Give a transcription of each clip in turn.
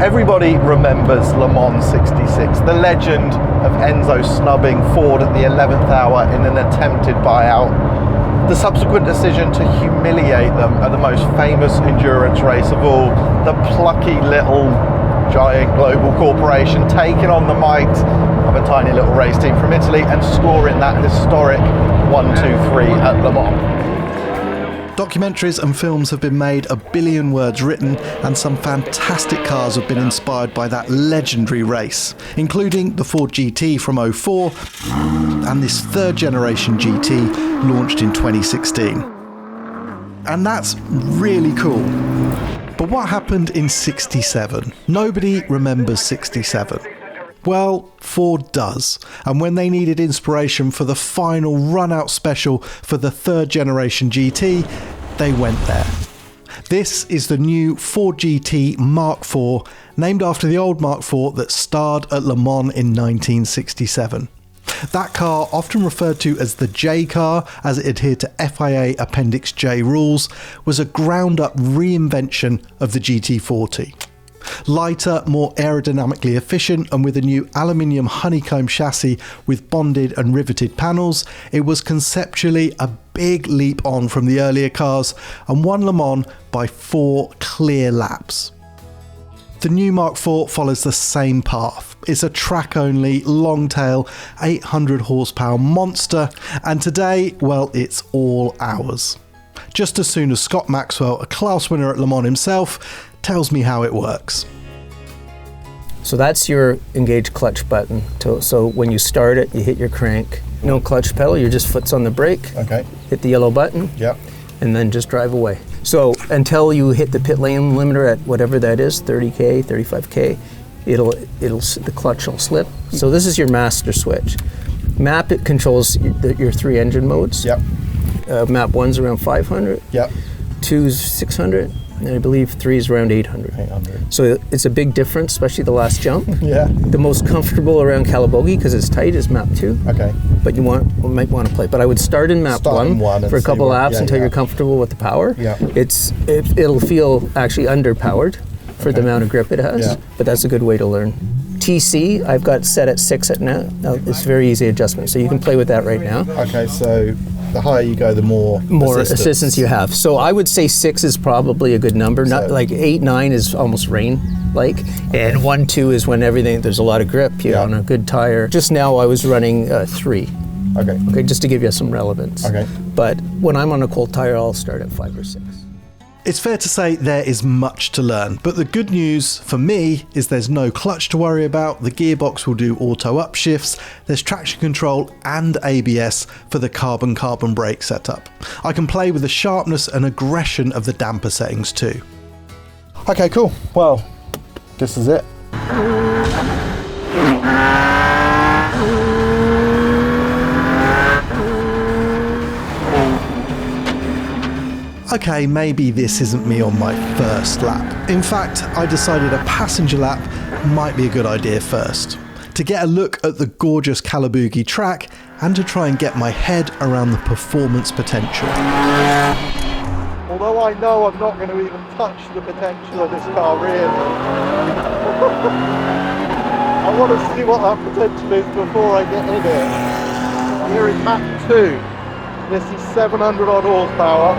Everybody remembers Le Mans 66, the legend of Enzo snubbing Ford at the 11th hour in an attempted buyout, the subsequent decision to humiliate them at the most famous endurance race of all, the plucky little giant global corporation taking on the might of a tiny little race team from Italy and scoring that historic 1-2-3 at Le Mans. Documentaries and films have been made, a billion words written, and some fantastic cars have been inspired by that legendary race, including the Ford GT from '04 and this third generation GT launched in 2016. And that's really cool. But what happened in 67? Nobody remembers 67. Well, Ford does, and when they needed inspiration for the final run-out special for the third generation GT, they went there. This is the new Ford GT Mark IV, named after the old Mark IV that starred at Le Mans in 1967. That car, often referred to as the J car as it adhered to FIA Appendix J rules, was a ground-up reinvention of the GT40. Lighter, more aerodynamically efficient, and with a new aluminium honeycomb chassis with bonded and riveted panels, it was conceptually a big leap on from the earlier cars and won Le Mans by 4 clear laps. The new Mark IV follows the same path. It's a track-only, long-tail, 800 horsepower monster, and today, well, it's all ours. Just as soon as Scott Maxwell, a class winner at Le Mans himself, tells me how it works. So that's your engage clutch button. So when you start it, you hit your crank. No clutch pedal, your just foot's on the brake. Okay. Hit the yellow button. Yep. And then just drive away. So until you hit the pit lane limiter at whatever that is, 30K, 35K, the clutch will slip. So this is your master switch. Map, it controls your 3 engine modes. Yep. Map 1's around 500. Yep. 2's 600. And I believe 3 is around 800. 800. So it's a big difference, especially the last jump. Yeah. The most comfortable around Calabogie, because it's tight, is map 2. Okay. But you might want to play. But I would start in map 1 for a couple laps until you're comfortable with the power. Yeah. It'll feel actually underpowered for the amount of grip it has. Yeah. But that's a good way to learn. TC, I've got set at 6 at now. It's very easy adjustment, so you can play with that right now. Okay, so the higher you go, the more assistance you have. So I would say 6 is probably a good number. Not like 8, 9 is almost rain-like, and 1, 2 is when there's a lot of grip. On a good tire. Just now I was running 3. Okay, just to give you some relevance. Okay. But when I'm on a cold tire, I'll start at 5 or 6. It's fair to say there is much to learn, but the good news for me is there's no clutch to worry about, the gearbox will do auto upshifts, there's traction control and ABS for the carbon brake setup. I can play with the sharpness and aggression of the damper settings too. Okay, cool. Well, this is it. Okay, maybe this isn't me on my first lap. In fact, I decided a passenger lap might be a good idea first, to get a look at the gorgeous Calabogie track and to try and get my head around the performance potential. Although I know I'm not going to even touch the potential of this car really. I want to see what that potential is before I get in it. Here is map 2. This is 700 odd horsepower.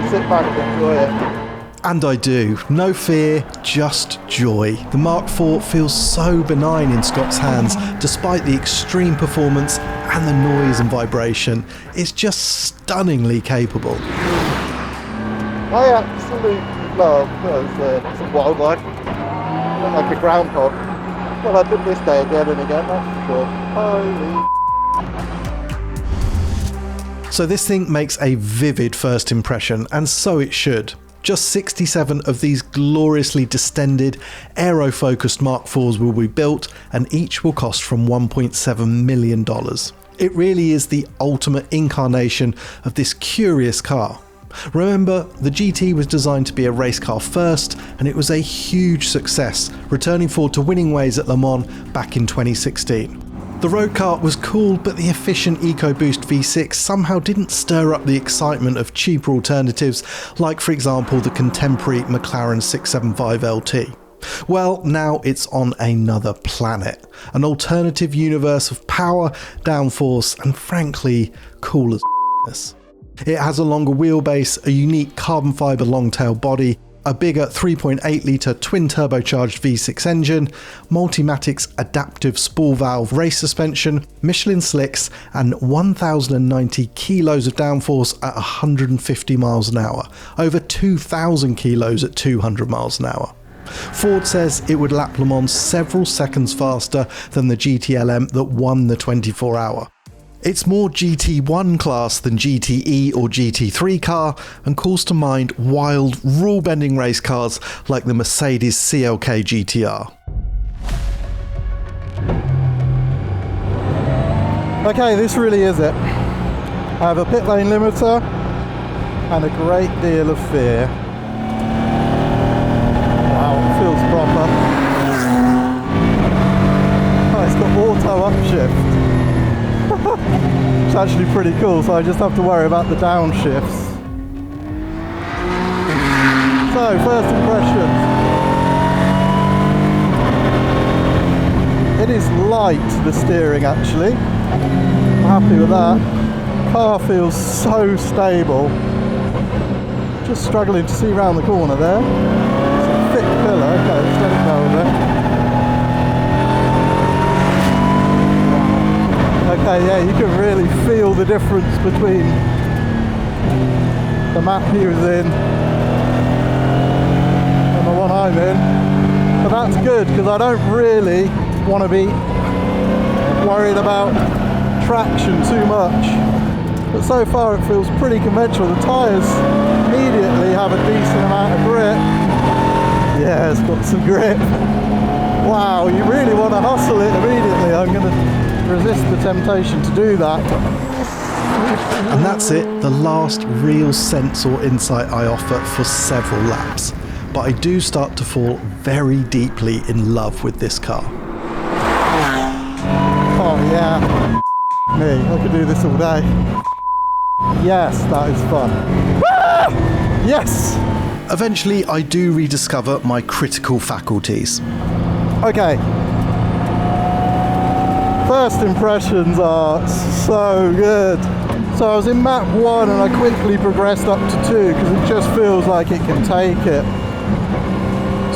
Sit back and enjoy it. And I do. No fear, just joy. The Mark IV feels so benign in Scott's hands, despite the extreme performance and the noise and vibration. It's just stunningly capable. I absolutely love some wildlife. I look like a groundhog. Well, I did this day again and again, that's for sure. Holy. So this thing makes a vivid first impression, and so it should. Just 67 of these gloriously distended, aero-focused Mark IVs will be built, and each will cost from $1.7 million. It really is the ultimate incarnation of this curious car. Remember, the GT was designed to be a race car first, and it was a huge success, returning Ford to winning ways at Le Mans back in 2016. The road car was cool, but the efficient EcoBoost V6 somehow didn't stir up the excitement of cheaper alternatives, like for example the contemporary McLaren 675 LT. Well, now it's on another planet, an alternative universe of power, downforce, and frankly, cool as It has a longer wheelbase, a unique carbon fibre longtail body, a bigger 3.8 litre twin turbocharged V6 engine, Multimatics adaptive spool valve race suspension, Michelin slicks, and 1,090 kilos of downforce at 150 miles an hour, over 2,000 kilos at 200 miles an hour. Ford says it would lap Le Mans several seconds faster than the GTLM that won the 24-hour. It's more GT1 class than GTE or GT3 car, and calls to mind wild, rule-bending race cars like the Mercedes CLK GTR. Okay, this really is it. I have a pit lane limiter and a great deal of fear. Wow, it feels proper. Oh, it's got auto upshift. It's actually pretty cool, so I just have to worry about the downshifts. So, first impressions. It is light, the steering actually. I'm happy with that. Car feels so stable. Just struggling to see around the corner there. It's a thick pillar, okay, let's let it go a bit. Okay, yeah, you can really feel the difference between the map he was in and the one I'm in. But that's good, because I don't really want to be worried about traction too much. But so far it feels pretty conventional. The tyres immediately have a decent amount of grip. Yeah, it's got some grip. Wow, you really want to hustle it immediately. I'm going to resist the temptation to do that. And that's it, the last real sense or insight I offer for several laps. But I do start to fall very deeply in love with this car. Oh yeah, me, I could do this all day. Yes, that is fun. Ah! Yes! Eventually, I do rediscover my critical faculties. Okay. First impressions are so good. So I was in map 1 and I quickly progressed up to 2 because it just feels like it can take it.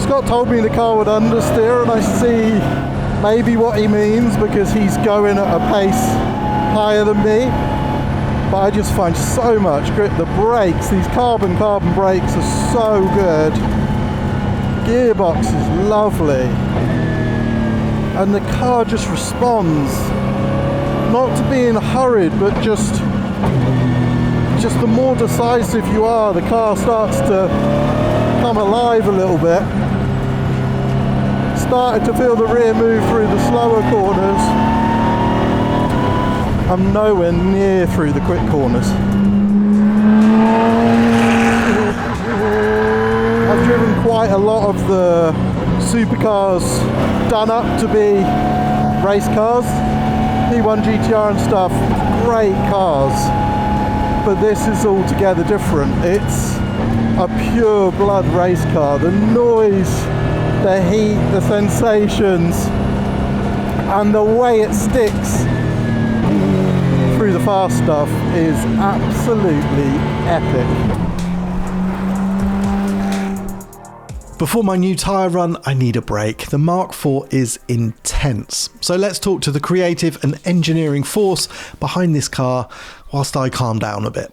Scott told me the car would understeer, and I see maybe what he means because he's going at a pace higher than me. But I just find so much grip. The brakes, these carbon brakes are so good. Gearbox is lovely. And the car just responds. Not to being hurried, but just the more decisive you are, the car starts to come alive a little bit. Started to feel the rear move through the slower corners. I'm nowhere near through the quick corners. I've driven quite a lot of the supercars done up to be race cars, P1 GTR and stuff, great cars, but this is altogether different. It's a pure blood race car. The noise, the heat, the sensations, and the way it sticks through the fast stuff is absolutely epic. Before my new tyre run, I need a break. The Mark IV is intense. So let's talk to the creative and engineering force behind this car whilst I calm down a bit.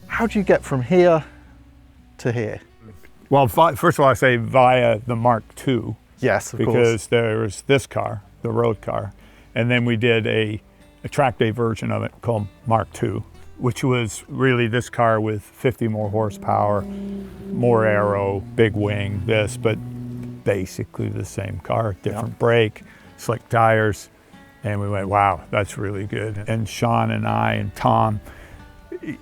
How do you get from here to here? Well, first of all, I say via the Mark II. Yes, of course. Because there's this car, the road car, and then we did a track day version of it called Mark II, which was really this car with 50 more horsepower, more aero, big wing, but basically the same car, different brake, slick tires, and we went, wow, that's really good. And Sean and I and Tom,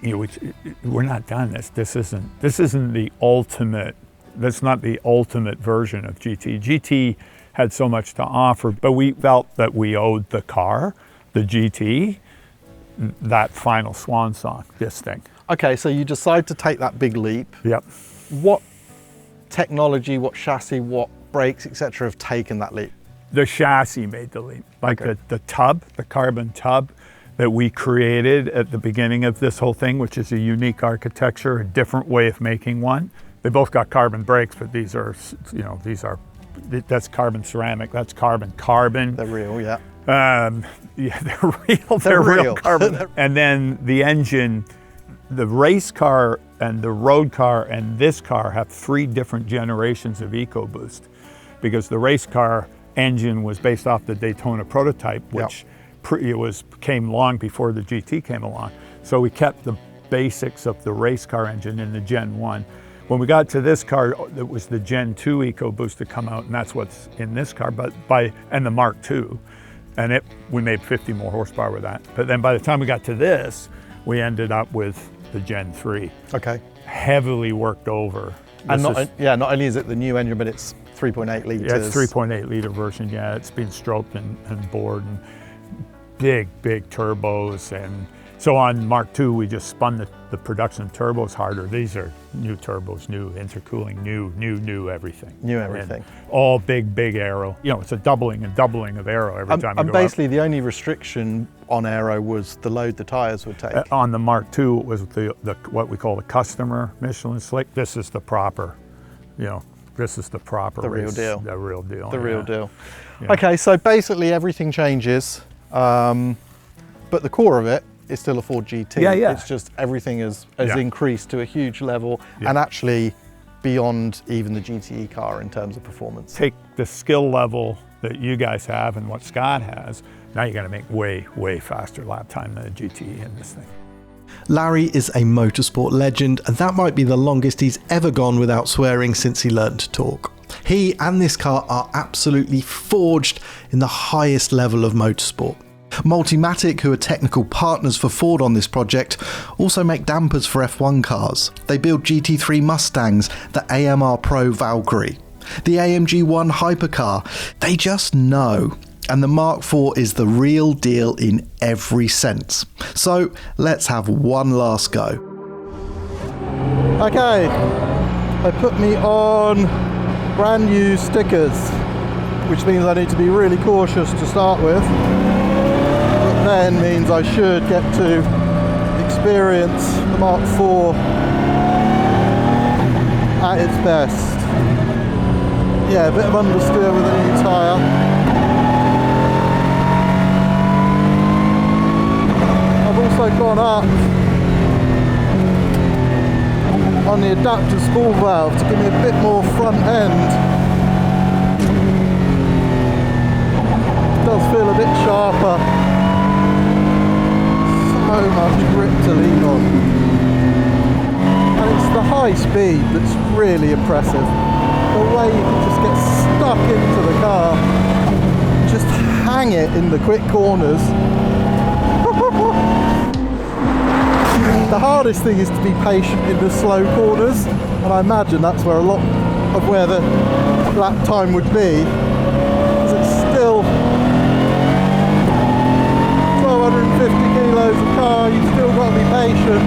we're not done. This isn't the ultimate. That's not the ultimate version of GT. GT had so much to offer, but we felt that we owed the car, the GT, that final swan song, this thing. Okay, so you decide to take that big leap. Yep. What technology, what chassis, what brakes, etc. have taken that leap? The chassis made the leap. Like the tub, the carbon tub that we created at the beginning of this whole thing, which is a unique architecture, a different way of making one. They both got carbon brakes, but these are, you know, that's carbon ceramic, that's carbon. They're real, yeah. Yeah, they're real. They're real carbon. And then the engine, the race car and the road car and this car have 3 different generations of EcoBoost, because the race car engine was based off the Daytona prototype, which came long before the GT came along. So we kept the basics of the race car engine in the Gen 1. When we got to this car, it was the Gen 2 EcoBoost to come out, and that's what's in this car, and the Mark II. And we made 50 more horsepower with that. But then by the time we got to this, we ended up with the Gen 3. Okay. Heavily worked over. And not only is it the new engine, but it's 3.8 litres. Yeah, it's 3.8 litre version, yeah. It's been stroked and bored, and big turbos. And so on Mark II, we just spun the production turbos harder. These are new turbos, new intercooling, new everything. New everything. And all big aero. You know, it's a doubling of aero every time you And go basically the only restriction on aero was the load the tyres would take. On the Mark II, it was the what we call the customer Michelin slick. This is the proper, you know, this is the proper The race, real deal. The real deal. The real deal. Yeah. Okay, so basically everything changes, but the core of it is still a Ford GT. Yeah. It's just everything has increased to a huge level, and actually beyond even the GTE car in terms of performance. Take the skill level that you guys have and what Scott has, now you're going to make way faster lap time than a GTE in this thing. Larry is a motorsport legend, and that might be the longest he's ever gone without swearing since he learned to talk. He and this car are absolutely forged in the highest level of motorsport. Multimatic, who are technical partners for Ford on this project, also make dampers for F1 cars. They build GT3 Mustangs, the AMR Pro Valkyrie, the AMG 1 hypercar. They just know. And the Mark IV is the real deal in every sense. So let's have one last go. Okay, they put me on brand new stickers, which means I need to be really cautious to start with. But then means I should get to experience the Mark IV at its best. Yeah, a bit of understeer with a new tyre. Also gone up on the adapter spool valve to give me a bit more front end. It does feel a bit sharper. So much grip to lean on. And it's the high speed that's really impressive. The way you can just get stuck into the car, just hang it in the quick corners. The hardest thing is to be patient in the slow corners, and I imagine that's where a lot of where the lap time would be, because it's still 1,250 kilos of car. You've still got to be patient,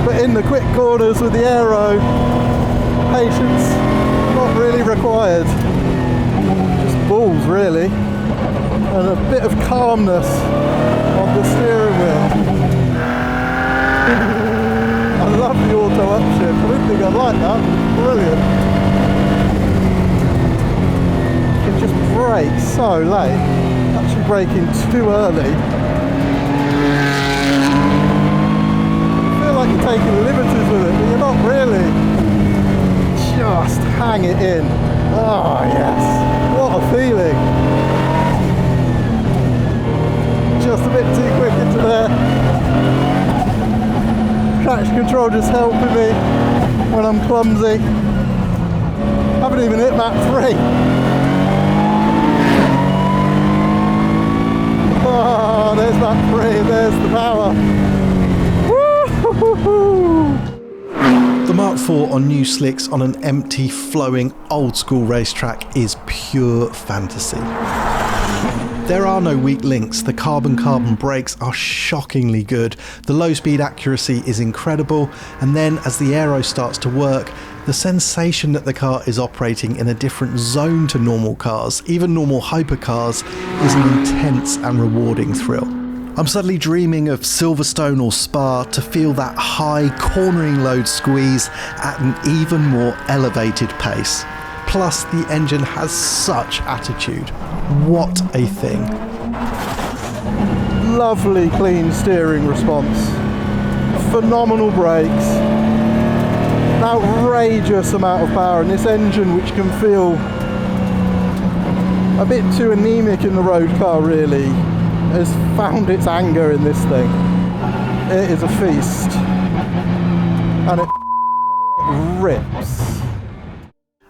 but in the quick corners with the aero, patience not really required, just balls really, and a bit of calmness on the steering wheel. I love the auto upshift. I didn't think I'd like that. Brilliant. You can just brake so late. Actually braking too early. You feel like you're taking liberties with it, but you're not really. Just hang it in. Oh yes. What a feeling. Just a bit too quick into there. Traction control just helping me when I'm clumsy. Haven't even hit map 3. Oh, there's map 3, there's the power. Woo-hoo-hoo-hoo. The The Mark IV on new slicks on an empty, flowing, old-school racetrack is pure fantasy. There are no weak links. The carbon brakes are shockingly good. The low-speed accuracy is incredible, and then as the aero starts to work, the sensation that the car is operating in a different zone to normal cars, even normal hypercars, is an intense and rewarding thrill. I'm suddenly dreaming of Silverstone or Spa to feel that high cornering load squeeze at an even more elevated pace. Plus, the engine has such attitude. What a thing. Lovely clean steering response. Phenomenal brakes. An outrageous amount of power in this engine, which can feel a bit too anemic in the road car really, has found its anger in this thing. It is a feast. And it rips.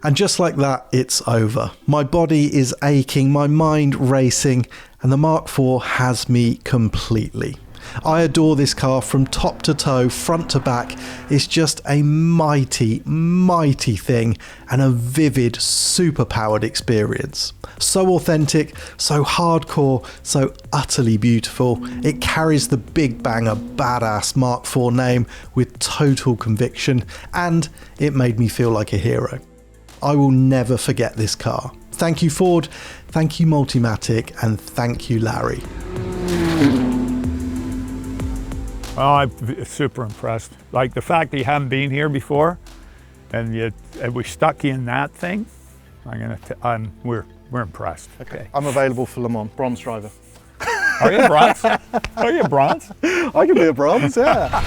And just like that, it's over. My body is aching, my mind racing, and the Mark IV has me completely. I adore this car from top to toe, front to back. It's just a mighty, mighty thing and a vivid, super-powered experience. So authentic, so hardcore, so utterly beautiful. It carries the big banger, badass Mark IV name with total conviction, and it made me feel like a hero. I will never forget this car. Thank you, Ford, thank you, Multimatic, and thank you, Larry. Oh, I'm super impressed. Like the fact that you haven't been here before, and we stuck you in that thing. We're impressed. Okay. I'm available for Le Mans, bronze driver. Are you bronze? Are you bronze? I can be a bronze, yeah.